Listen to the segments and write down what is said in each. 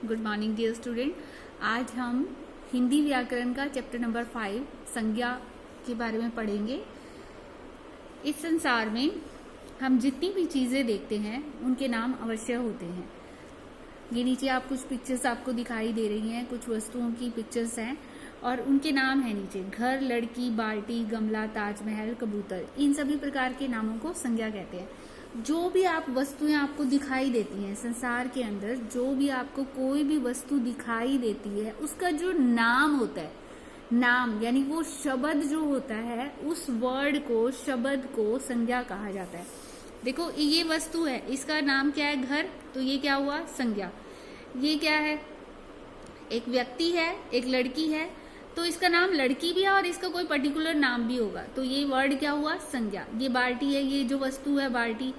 Good morning dear student. आज हम हिंदी व्याकरण का चैप्टर नंबर 5 संज्ञा के बारे में पढ़ेंगे। इस संसार में हम जितनी भी चीजें देखते हैं उनके नाम अवश्य होते हैं। ये नीचे आप कुछ पिक्चर्स आपको दिखाई दे रही हैं, कुछ वस्तुओं की पिक्चर्स हैं और उनके नाम हैं नीचे। घर, लड़की, बाल्टी, गमला, ताजमहल, कबूतर, इन सभी प्रकार के नामों को संज्ञा कहते हैं। जो भी आप वस्तुएं आपको दिखाई देती हैं संसार के अंदर, जो भी आपको कोई भी वस्तु दिखाई देती है उसका जो नाम होता है, नाम यानी वो शब्द जो होता है, उस वर्ड को, शब्द को संज्ञा कहा जाता है। देखो ये वस्तु है, इसका नाम क्या है? घर। तो ये क्या हुआ? संज्ञा। ये क्या है? एक व्यक्ति है, एक लड़की है, तो इसका नाम लड़की भी है और इसका कोई पर्टिकुलर नाम भी होगा, तो ये वर्ड क्या हुआ? संज्ञा। ये बाल्टी है, ये जो वस्तु है बाल्टी,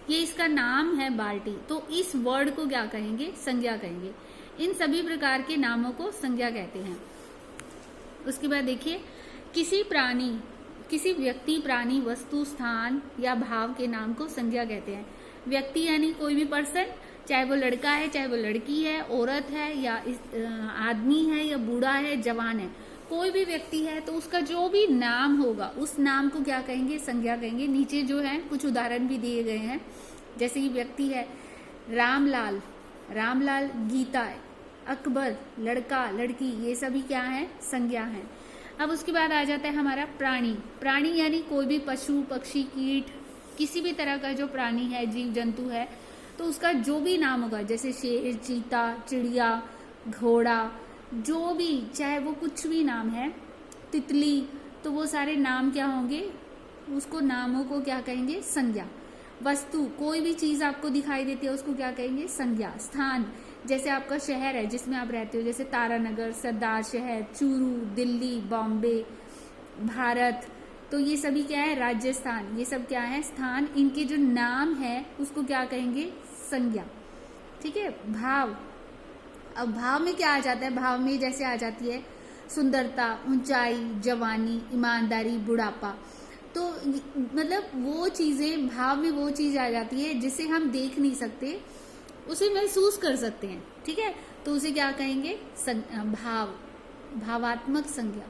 ये इसका नाम है बाल्टी, तो इस वर्ड को क्या कहेंगे? संज्ञा कहेंगे। इन सभी प्रकार के नामों को संज्ञा कहते हैं। उसके बाद देखिए, किसी प्राणी, किसी व्यक्ति, प्राणी, वस्तु, स्थान या भाव के नाम को संज्ञा कहते हैं। व्यक्ति यानी कोई भी पर्सन, चाहे वो लड़का है, चाहे वो लड़की है, औरत है या आदमी है या बूढ़ा है, जवान है, कोई भी व्यक्ति है तो उसका जो भी नाम होगा उस नाम को क्या कहेंगे? संज्ञा कहेंगे। नीचे जो है कुछ उदाहरण भी दिए गए हैं, जैसे कि व्यक्ति है रामलाल, रामलाल, गीता, अकबर, लड़का, लड़की, ये सभी क्या है? संज्ञा है। अब उसके बाद आ जाता है हमारा प्राणी। प्राणी यानी कोई भी पशु, पक्षी, कीट, किसी भी तरह का जो प्राणी है, जीव जंतु है, तो उसका जो भी नाम होगा, जैसे शेर, चीता, चिड़िया, घोड़ा, जो भी, चाहे वो कुछ भी नाम है, तितली, तो वो सारे नाम क्या होंगे? उसको नामों को क्या कहेंगे? संज्ञा। वस्तु, कोई भी चीज आपको दिखाई देती है उसको क्या कहेंगे? संज्ञा। स्थान, जैसे आपका शहर है जिसमें आप रहते हो, जैसे तारानगर, सरदार शहर, चूरू, दिल्ली, बॉम्बे, भारत, तो ये सभी क्या है? राजस्थान, ये सब क्या है? स्थान। इनके जो नाम है उसको क्या कहेंगे? संज्ञा। ठीक है। भाव, अब भाव में क्या आ जाता है? भाव में जैसे आ जाती है सुंदरता, ऊंचाई, जवानी, ईमानदारी, बुढ़ापा, तो मतलब वो चीजें, भाव में वो चीज आ जाती है जिसे हम देख नहीं सकते, उसे महसूस कर सकते हैं। ठीक है, तो उसे क्या कहेंगे? भाव, भावात्मक संज्ञा,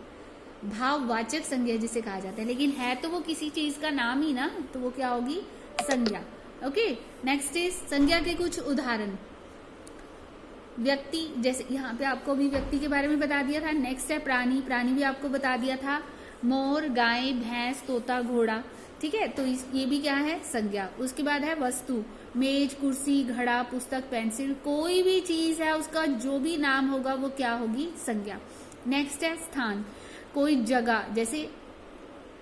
भाववाचक संज्ञा जिसे कहा जाता है, लेकिन है तो वो किसी चीज का नाम ही ना, तो वो क्या होगी? संज्ञा। ओके, नेक्स्ट इज संज्ञा के कुछ उदाहरण। व्यक्ति, जैसे यहाँ पे आपको भी व्यक्ति के बारे में बता दिया था। नेक्स्ट है प्राणी, प्राणी भी आपको बता दिया था, मोर, गाय, भैंस, तोता, घोड़ा। ठीक है, तो ये भी क्या है? संज्ञा। उसके बाद है वस्तु, मेज, कुर्सी, घड़ा, पुस्तक, पेंसिल, कोई भी चीज है उसका जो भी नाम होगा वो क्या होगी? संज्ञा। नेक्स्ट है स्थान, कोई जगह, जैसे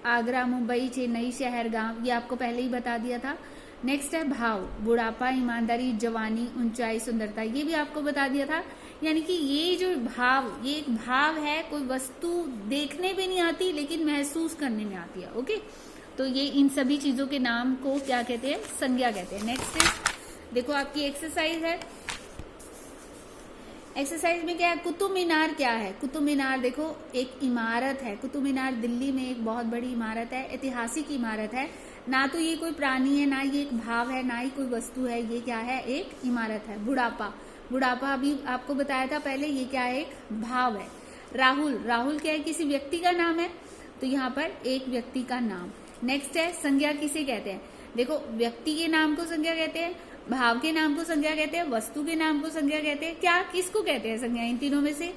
आगरा, मुंबई, चेन्नई, शहर, गांव, ये आपको पहले ही बता दिया था। नेक्स्ट है भाव, बुढ़ापा, ईमानदारी, जवानी, ऊंचाई, सुंदरता, ये भी आपको बता दिया था। यानी कि ये जो भाव, ये एक भाव है, कोई वस्तु देखने में नहीं आती लेकिन महसूस करने में आती है। ओके, तो ये इन सभी चीजों के नाम को क्या कहते हैं? संज्ञा कहते हैं। नेक्स्ट है, देखो आपकी एक्सरसाइज है। एक्सरसाइज में क्या है? कुतुब मीनार क्या है? कुतुब मीनार देखो एक इमारत है। कुतुब मीनार दिल्ली में एक बहुत बड़ी इमारत है, ऐतिहासिक इमारत है। ना तो ये कोई प्राणी है, ना ये एक भाव है, ना ही कोई वस्तु है, ये क्या है? एक इमारत है। बुढ़ापा, बुढ़ापा अभी आपको बताया था पहले, ये क्या है? एक भाव है। राहुल, राहुल क्या है? किसी व्यक्ति का नाम है, तो यहाँ पर एक व्यक्ति का नाम। नेक्स्ट है संज्ञा किसे कहते हैं? देखो व्यक्ति के नाम को संज्ञा कहते हैं, भाव के नाम को संज्ञा कहते हैं, वस्तु के नाम को संज्ञा कहते हैं। क्या, किसको कहते हैं संज्ञा? इन तीनों में से,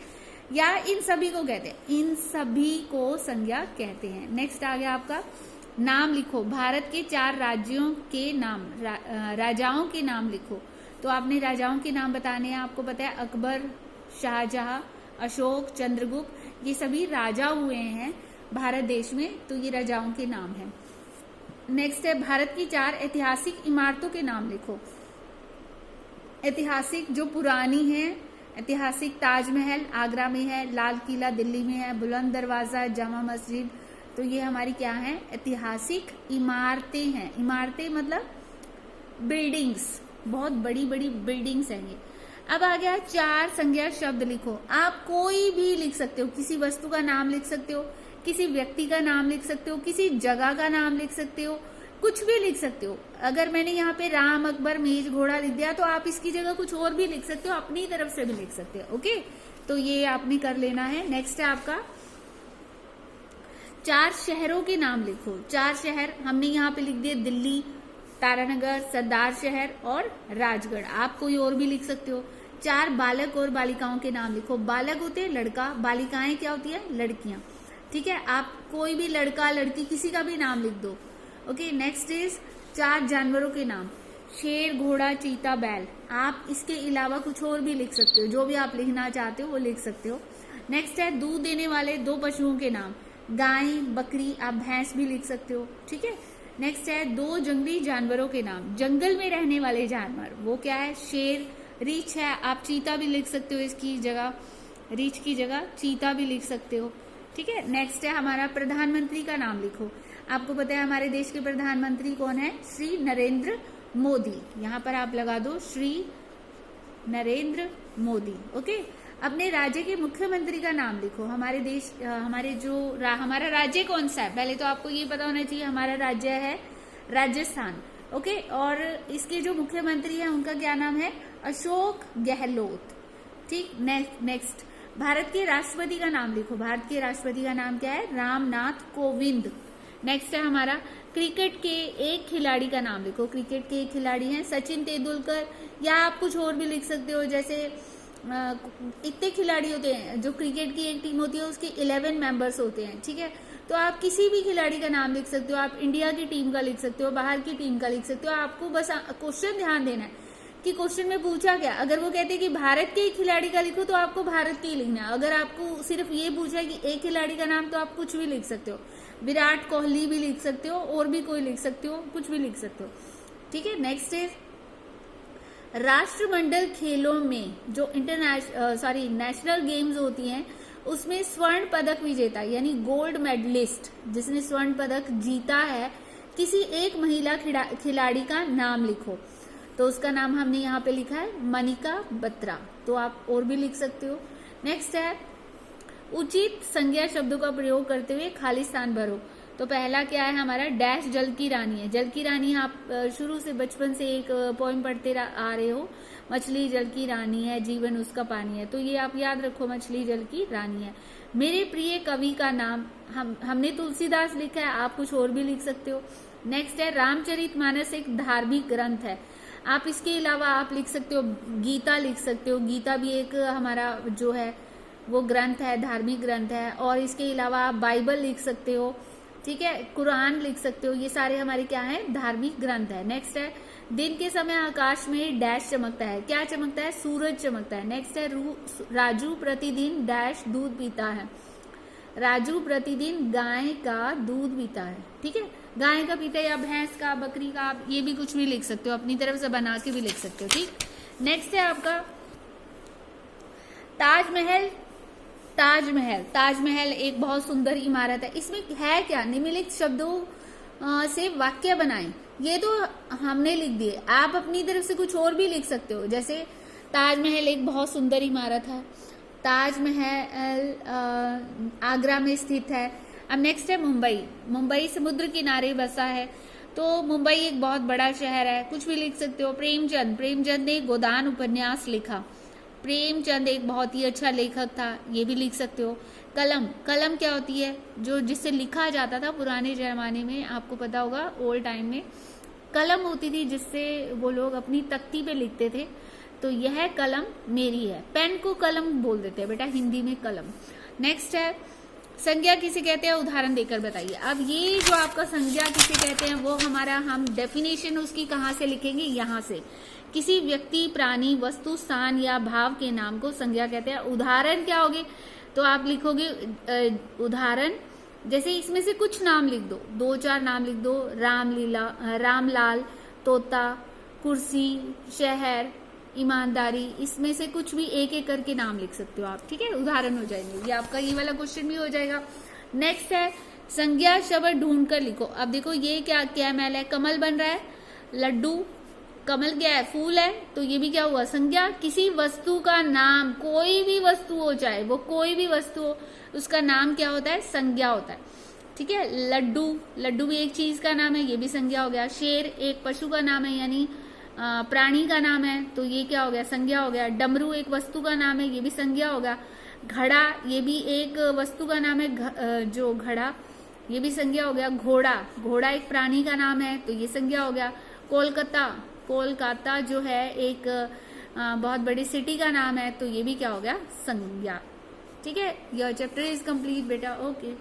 या इन सभी को कहते हैं? इन सभी को संज्ञा कहते हैं। नेक्स्ट आ गया आपका नाम लिखो। भारत के 4 राज्यों के नाम, राजाओं के नाम लिखो। तो आपने राजाओं के नाम बताने हैं, आपको पता है अकबर, शाहजहां, अशोक, चंद्रगुप्त, ये सभी राजा हुए हैं भारत देश में, तो ये राजाओं के नाम हैं। नेक्स्ट है भारत की 4 ऐतिहासिक इमारतों के नाम लिखो। ऐतिहासिक जो पुरानी है, ऐतिहासिक ताजमहल आगरा में है, लाल किला दिल्ली में है, बुलंद दरवाजा, जामा मस्जिद, तो ये हमारी क्या है? ऐतिहासिक इमारतें हैं। इमारतें मतलब बिल्डिंग्स, बहुत बड़ी बड़ी बिल्डिंग्स हैं ये। अब आ गया 4 संज्ञा शब्द लिखो। आप कोई भी लिख सकते हो, किसी वस्तु का नाम लिख सकते हो, किसी व्यक्ति का नाम लिख सकते हो, किसी जगह का नाम लिख सकते हो, कुछ भी लिख सकते हो। अगर मैंने यहाँ पे राम, अकबर, मेज, घोड़ा लिख दिया तो आप इसकी जगह कुछ और भी लिख सकते हो, अपनी तरफ से भी लिख सकते हो। ओके, तो ये आपने कर लेना है। नेक्स्ट है आपका 4 शहरों के नाम लिखो। 4 शहर हमने यहाँ पे लिख दिए, दिल्ली, तारानगर, सरदार शहर और राजगढ़। आप कोई और भी लिख सकते हो। 4 बालक और बालिकाओं के नाम लिखो। बालक होते हैं लड़का, बालिकाएं क्या होती है, लड़कियां। ठीक है, आप कोई भी लड़का लड़की किसी का भी नाम लिख दो। ओके, नेक्स्ट इज 4 जानवरों के नाम, शेर, घोड़ा, चीता, बैल। आप इसके अलावा कुछ और भी लिख सकते हो, जो भी आप लिखना चाहते हो वो लिख सकते हो। नेक्स्ट है दूध देने वाले 2 पशुओं के नाम, गाय, बकरी, आप भैंस भी लिख सकते हो। ठीक है, नेक्स्ट है 2 जंगली जानवरों के नाम, जंगल में रहने वाले जानवर, वो क्या है, शेर, रीछ है, आप चीता भी लिख सकते हो, इसकी जगह रीछ की जगह चीता भी लिख सकते हो। ठीक है, नेक्स्ट है हमारा प्रधानमंत्री का नाम लिखो। आपको पता है हमारे देश के प्रधानमंत्री कौन है, श्री नरेंद्र मोदी। यहाँ पर आप लगा दो श्री नरेंद्र मोदी। ओके, अपने राज्य के मुख्यमंत्री का नाम लिखो। हमारे देश हमारा राज्य कौन सा है, पहले तो आपको ये पता होना चाहिए, हमारा राज्य है राजस्थान। ओके, और इसके जो मुख्यमंत्री है उनका क्या नाम है, अशोक गहलोत। ठीक, नेक्स्ट भारत के राष्ट्रपति का नाम लिखो। भारत के राष्ट्रपति का नाम क्या है, रामनाथ कोविंद। नेक्स्ट है हमारा क्रिकेट के एक खिलाड़ी का नाम लिखो। क्रिकेट के एक खिलाड़ी हैं सचिन तेंदुलकर, या आप कुछ और भी लिख सकते हो। जैसे इतने खिलाड़ी होते हैं, जो क्रिकेट की एक टीम होती है उसके 11 मेंबर्स होते हैं। ठीक है, तो आप किसी भी खिलाड़ी का नाम लिख सकते हो। आप इंडिया की टीम का लिख सकते हो, बाहर की टीम का लिख सकते हो। आपको बस क्वेश्चन ध्यान देना है कि क्वेश्चन में पूछा क्या। अगर वो कहते हैं कि भारत के खिलाड़ी का लिखो तो आपको भारत के ही लिखना है। अगर आपको सिर्फ ये पूछा है कि एक खिलाड़ी का नाम, तो आप कुछ भी लिख सकते हो। विराट कोहली भी लिख सकते हो, और भी कोई लिख सकते हो, कुछ भी लिख सकते हो। ठीक है, नेक्स्ट इज राष्ट्रमंडल खेलों में जो नेशनल गेम्स होती हैं उसमें स्वर्ण पदक विजेता यानी गोल्ड मेडलिस्ट, जिसने स्वर्ण पदक जीता है, किसी एक महिला खिलाड़ी का नाम लिखो। तो उसका नाम हमने यहाँ पे लिखा है मनिका बत्रा, तो आप और भी लिख सकते हो। नेक्स्ट है उचित संज्ञा शब्दों का प्रयोग करते हुए खाली स्थान भरो। तो पहला क्या है हमारा, डैश जल की रानी है। जल की रानी आप शुरू से बचपन से एक पोएम पढ़ते आ रहे हो, मछली जल की रानी है, जीवन उसका पानी है। तो ये आप याद रखो, मछली जल की रानी है। मेरे प्रिय कवि का नाम हमने तुलसीदास लिखा है, आप कुछ और भी लिख सकते हो। नेक्स्ट है रामचरितमानस एक धार्मिक ग्रंथ है। आप इसके अलावा आप लिख सकते हो गीता लिख सकते हो। गीता भी एक हमारा जो है वो ग्रंथ है, धार्मिक ग्रंथ है। और इसके अलावा आप बाइबल लिख सकते हो। ठीक है, कुरान लिख सकते हो। ये सारे हमारे क्या है, धार्मिक ग्रंथ है। नेक्स्ट है दिन के समय आकाश में डैश चमकता है। क्या चमकता है, सूरज चमकता है। नेक्स्ट है राजू प्रतिदिन डैश दूध पीता है। राजू प्रतिदिन गाय का दूध पीता है। ठीक है, गाय का पीता है या भैंस का, बकरी का, आप ये भी कुछ भी लिख सकते हो, अपनी तरफ से बना के भी लिख सकते हो। ठीक, नेक्स्ट है आपका ताजमहल। ताजमहल ताजमहल एक बहुत सुंदर इमारत है। इसमें है क्या, निम्नलिखित शब्दों से वाक्य बनाएं। ये तो हमने लिख दिए, आप अपनी तरफ से कुछ और भी लिख सकते हो। जैसे ताजमहल एक बहुत सुंदर इमारत है, ताजमहल आगरा में स्थित है। अब नेक्स्ट है मुंबई। मुंबई समुद्र किनारे बसा है, तो मुंबई एक बहुत बड़ा शहर है, कुछ भी लिख सकते हो। प्रेमचंद ने गोदान उपन्यास लिखा। प्रेमचंद एक बहुत ही अच्छा लेखक था, ये भी लिख सकते हो। कलम क्या होती है, जो जिससे लिखा जाता था पुराने जमाने में, आपको पता होगा ओल्ड टाइम में कलम होती थी जिससे वो लोग अपनी तख्ती पे लिखते थे। तो यह कलम मेरी है। पेन को कलम बोल देते हैं बेटा हिंदी में, कलम। नेक्स्ट है संज्ञा किसे कहते हैं, उदाहरण देकर बताइए। अब ये जो आपका संज्ञा किसे कहते हैं वो हम डेफिनेशन उसकी कहाँ से लिखेंगे, यहाँ से। किसी व्यक्ति, प्राणी, वस्तु, स्थान या भाव के नाम को संज्ञा कहते हैं। उदाहरण क्या होगे, तो आप लिखोगे उदाहरण, जैसे इसमें से कुछ नाम लिख दो, 2-4 नाम लिख दो। रामलीला, रामलाल, तोता, कुर्सी, शहर, ईमानदारी, इसमें से कुछ भी एक एक करके नाम लिख सकते हो आप। ठीक है, उदाहरण हो जाएंगे। ये आपका ये वाला क्वेश्चन भी हो जाएगा। नेक्स्ट है संज्ञा शब्द ढूंढ कर लिखो। अब देखो ये क्या मैल है, कमल बन रहा है, लड्डू, कमल क्या है, फूल है, तो ये भी क्या हुआ, संज्ञा। किसी वस्तु का नाम, कोई भी वस्तु हो, चाहे वो कोई भी वस्तु हो, उसका नाम क्या होता है, संज्ञा होता है। ठीक है। लड्डू, लड्डू भी एक चीज का नाम है, ये भी संज्ञा हो गया। शेर एक पशु का नाम है, यानी प्राणी का नाम है, तो ये क्या हो गया, संज्ञा हो गया। डमरू एक वस्तु का नाम है, ये भी संज्ञा हो गया। घड़ा ये भी एक वस्तु का नाम है, जो घड़ा, ये भी संज्ञा हो गया। घोड़ा, घोड़ा एक प्राणी का नाम है, तो ये संज्ञा हो गया। कोलकाता, कोलकाता जो है एक बहुत बड़ी सिटी का नाम है, तो ये भी क्या हो गया, संज्ञा। ठीक है, योर चैप्टर इज कंप्लीट बेटा। ओके।